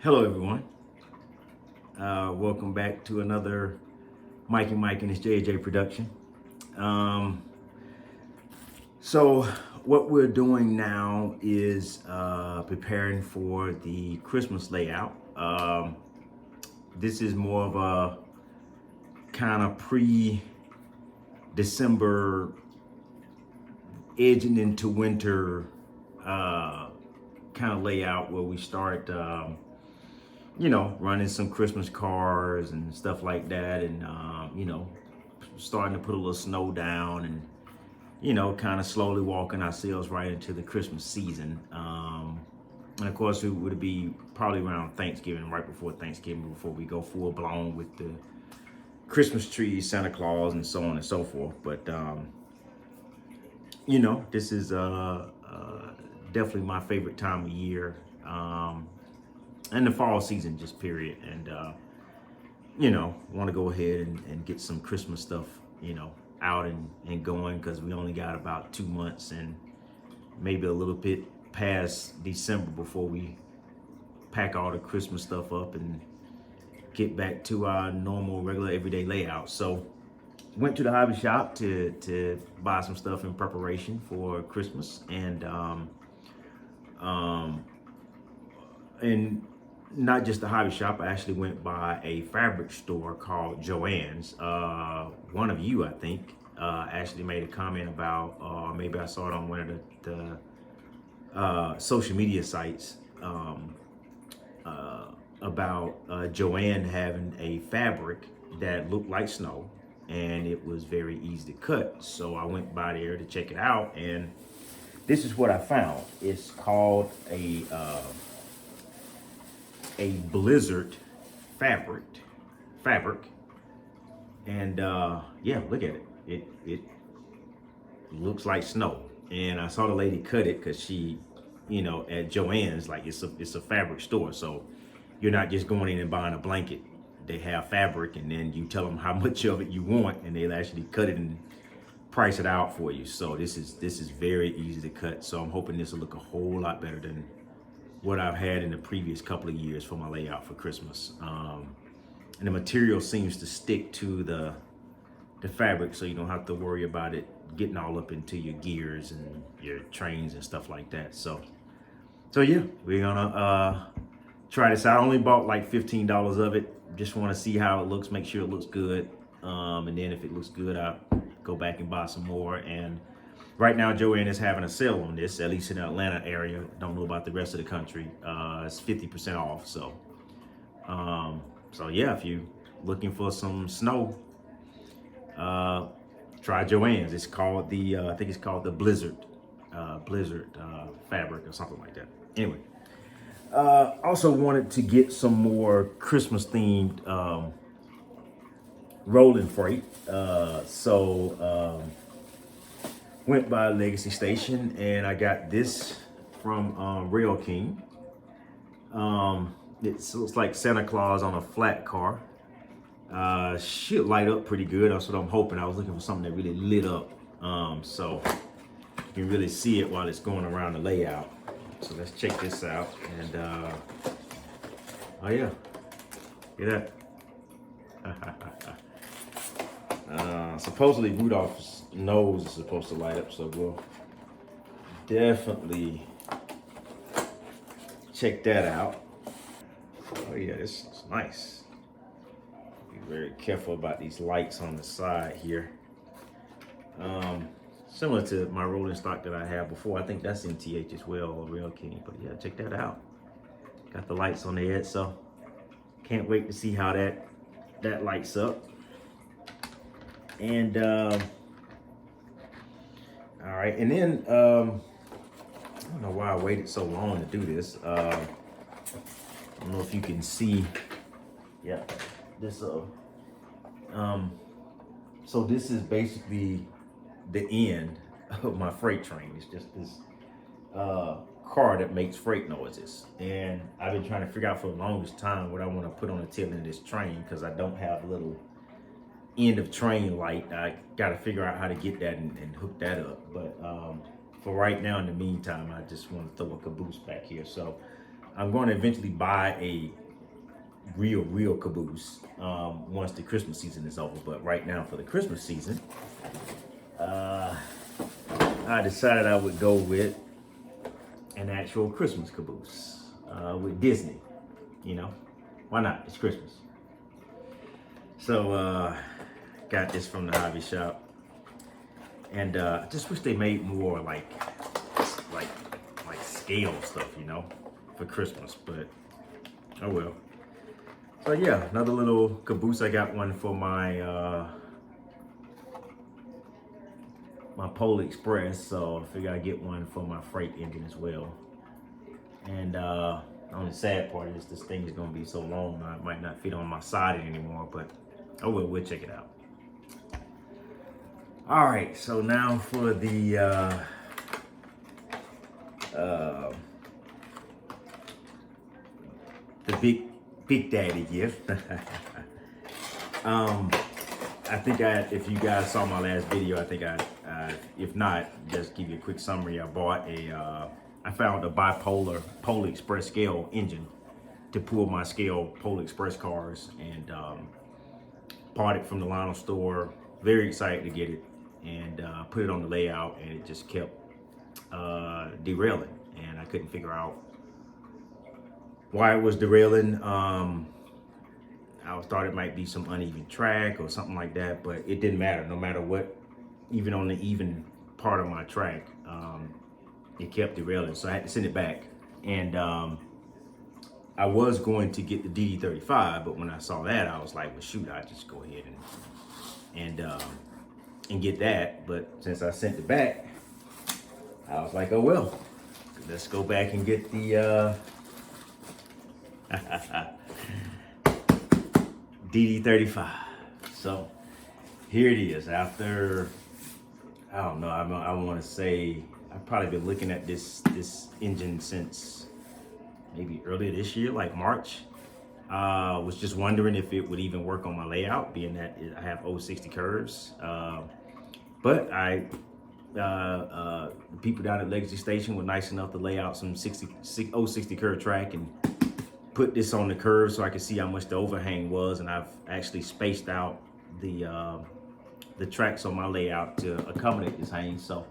Hello, everyone. Welcome back to another Mikey Mike and his JJ production. Um, so, what we're doing now is preparing for the Christmas layout. This is more of a kind of pre-December, edging into winter kind of layout where we start. Running some Christmas cars and stuff like that, and starting to put a little snow down, and kind of slowly walking ourselves right into the Christmas season. And of course, it would be probably around Thanksgiving, right before Thanksgiving, before we go full blown with the Christmas trees, Santa Claus, and so on and so forth. But this is definitely my favorite time of year. And the fall season, just period. And want to go ahead and get some Christmas stuff, out and going, because we only got about 2 months and maybe a little bit past December before we pack all the Christmas stuff up and get back to our normal, regular, everyday layout. So went to the hobby shop to buy some stuff in preparation for Christmas, and not just the hobby shop. I actually went by a fabric store called Joann's. One of you, I think, actually made a comment about, maybe I saw it on one of the social media sites, about Joann having a fabric that looked like snow, and it was very easy to cut. So I went by there to check it out, and this is what I found. It's called a blizzard fabric, and yeah, look at it. It looks like snow. And I saw the lady cut it because she, at Joann's, like, it's a fabric store, so you're not just going in and buying a blanket. They have fabric, and then you tell them how much of it you want, and they'll actually cut it and price it out for you. So this is very easy to cut. So I'm hoping this will look a whole lot better than what I've had in the previous couple of years for my layout for Christmas. And the material seems to stick to the fabric, so you don't have to worry about it getting all up into your gears and your trains and stuff like that. So yeah, we're gonna try this out. I only bought like $15 of it. Just want to see how it looks, make sure it looks good. And then if it looks good, I'll go back and buy some more. And right now, Joann is having a sale on this, at least in the Atlanta area. Don't know about the rest of the country. It's 50% off. So yeah, if you're looking for some snow, try Joann's. It's called I think it's called the Blizzard fabric or something like that. Anyway, also wanted to get some more Christmas themed rolling freight. Went by Legacy Station, and I got this from Rail King. It looks like Santa Claus on a flat car. Should light up pretty good. That's what I'm hoping. I was looking for something that really lit up, so you can really see it while it's going around the layout. So let's check this out. And oh yeah, look at that. Supposedly Rudolph's nose is supposed to light up, so we'll definitely check that out. Oh yeah, this is nice. Be very careful about these lights on the side here. Similar to my rolling stock that I had before. I think that's NTH as well, or Rail King. But yeah, check that out. Got the lights on the edge, so can't wait to see how that lights up. And all right, and then I don't know why I waited so long to do this. I don't know if you can see. Yeah, this so this is basically the end of my freight train. It's just this car that makes freight noises, and I've been trying to figure out for the longest time what I want to put on the tail end of this train, because I don't have a little end of train light. I got to figure out how to get that and hook that up. But for right now, in the meantime, I just want to throw a caboose back here. So I'm going to eventually buy a real caboose once the Christmas season is over. But right now, for the Christmas season, I decided I would go with an actual Christmas caboose with Disney. You know, why not? It's Christmas. So got this from the hobby shop, and I just wish they made more like scale stuff, you know, for Christmas. But oh well. So yeah, another little caboose. I got one for my my Polar Express, so I figure I get one for my freight engine as well. And the only sad part is this thing is gonna be so long, I might not fit on my siding anymore, but oh well, we'll check it out. All right, so now for the big daddy gift. I think if you guys saw my last video, I think if not, just give you a quick summary. I found a bipolar Polar Express scale engine to pull my scale Polar Express cars, and bought it from the Lionel store. Very excited to get it, and put it on the layout, and it just kept derailing, and I couldn't figure out why it was derailing. I thought it might be some uneven track or something like that, but it didn't matter. No matter what, even on the even part of my track, it kept derailing. So I had to send it back. And I was going to get the DD35, but when I saw that, I was like, well, shoot, I'll just go ahead and get that. But since I sent it back, I was like, oh well, let's go back and get the DD35. So here it is. After, I don't know, I want to say I've probably been looking at this engine since maybe earlier this year, like March. Was just wondering if it would even work on my layout, being that I have 060 curves. But the people down at Legacy Station were nice enough to lay out some 060 curve track and put this on the curve so I could see how much the overhang was, and I've actually spaced out the tracks on my layout to accommodate this hang. So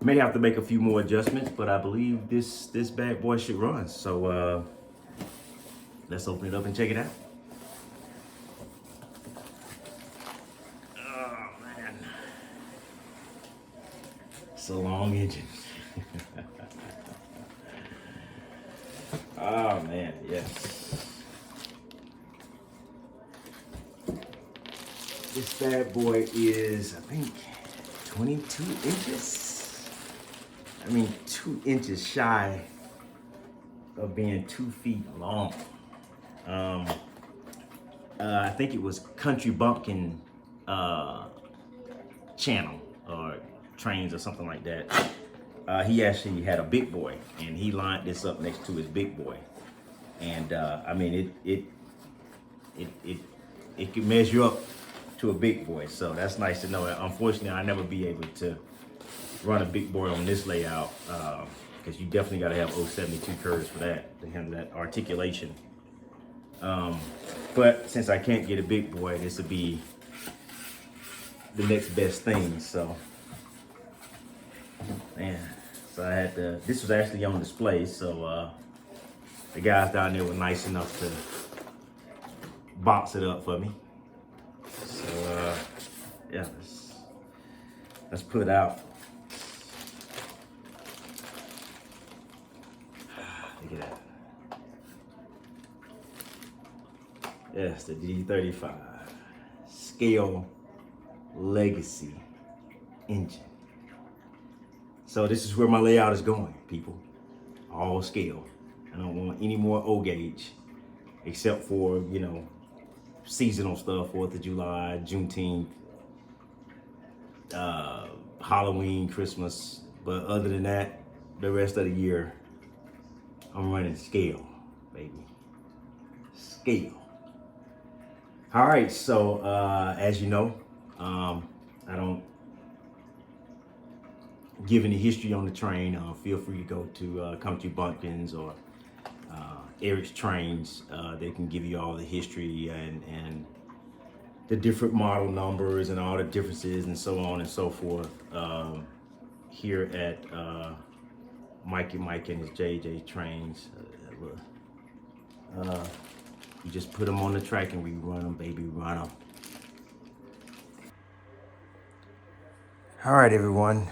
may have to make a few more adjustments, but I believe this bad boy should run. So let's open it up and check it out. Oh man, it's a long engine. Oh man, yes. This bad boy is, I think, 22 inches. I mean, 2 inches shy of being 2 feet long. I think it was Country Bumpkin channel or trains or something like that. He actually had a big boy, and he lined this up next to his big boy. And I mean, it can measure up to a big boy, so that's nice to know. Unfortunately, I'll never be able to run a big boy on this layout, because you definitely got to have 072 curves for that, to handle that articulation. But since I can't get a big boy, this will be the next best thing. So man, so I had to, this was actually on display, so the guys down there were nice enough to box it up for me. So yeah, let's put it out. Look at that. Yes, the D35 scale legacy engine. So this is where my layout is going, people. All scale. I don't want any more O gauge, except for, you know, seasonal stuff, 4th of July, Juneteenth, Halloween, Christmas. But other than that, the rest of the year, I'm running scale, baby. Scale. All right, so as you know, I don't give any history on the train. Feel free to go to Country Bumpkins or Eric's Trains. They can give you all the history and the different model numbers and all the differences and so on and so forth. Here at Mikey Mike and his JJ Trains. You just put them on the track and we run them, baby, run them. All right, everyone.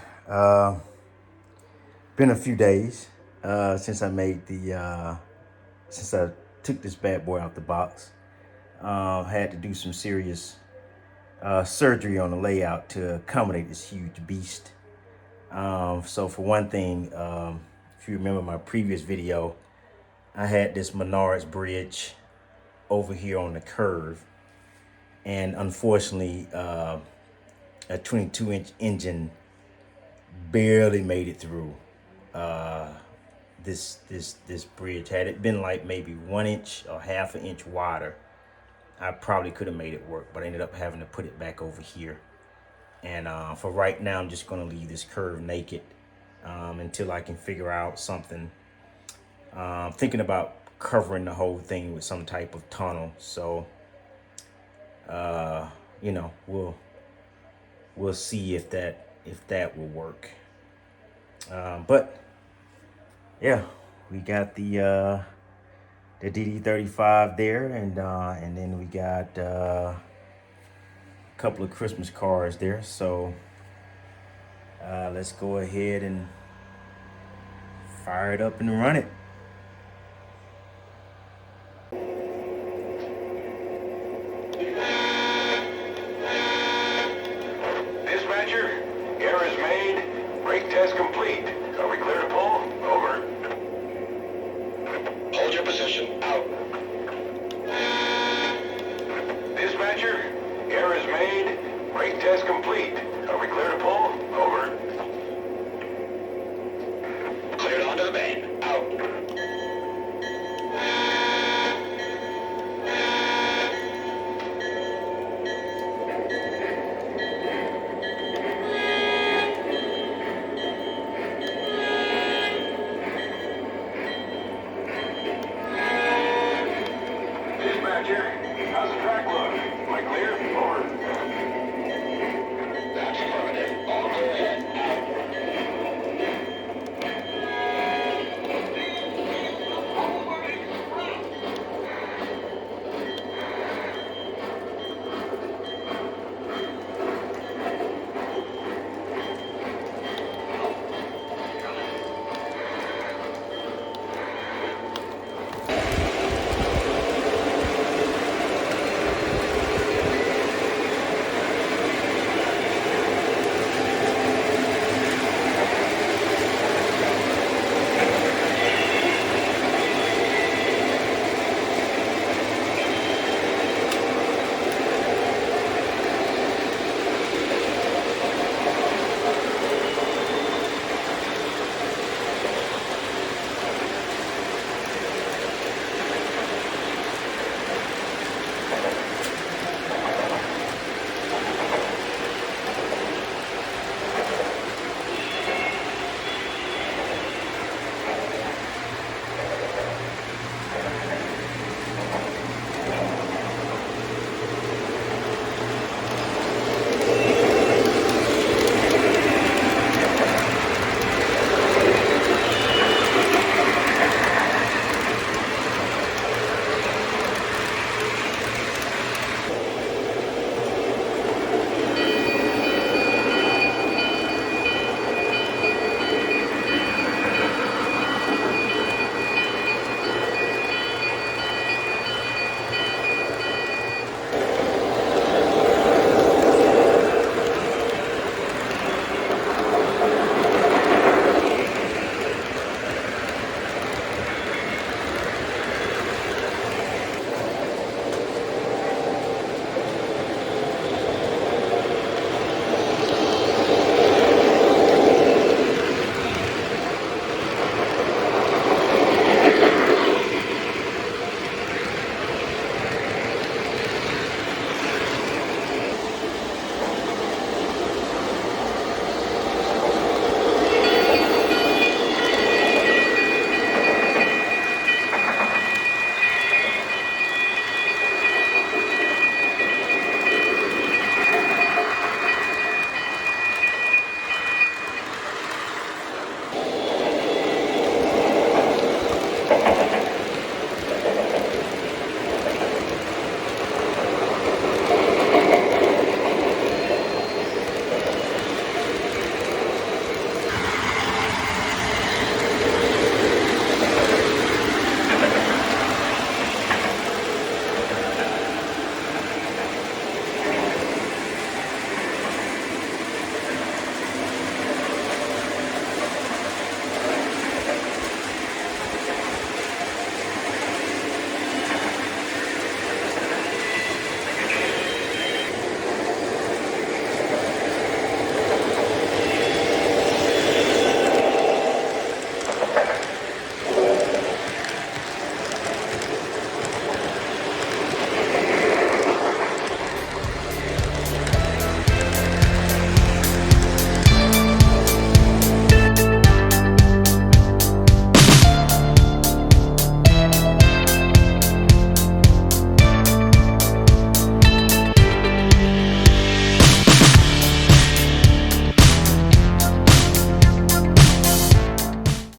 Been a few days since since I took this bad boy out the box. Had to do some serious surgery on the layout to accommodate this huge beast. So for one thing, if you remember my previous video, I had this Menards bridge over here on the curve, and unfortunately, a 22-inch engine barely made it through this bridge. Had it been like maybe 1 inch or half an inch wider, I probably could have made it work, but I ended up having to put it back over here. And for right now, I'm just gonna leave this curve naked until I can figure out something. Thinking about covering the whole thing with some type of tunnel. So, you know, we'll see if that will work. But yeah, we got the DD35 there, and then we got couple of Christmas cards there. So let's go ahead and fire it up and run it. Dispatcher, error is made. Brake test complete. Are we clear to pull? Over. Hold your position. Out.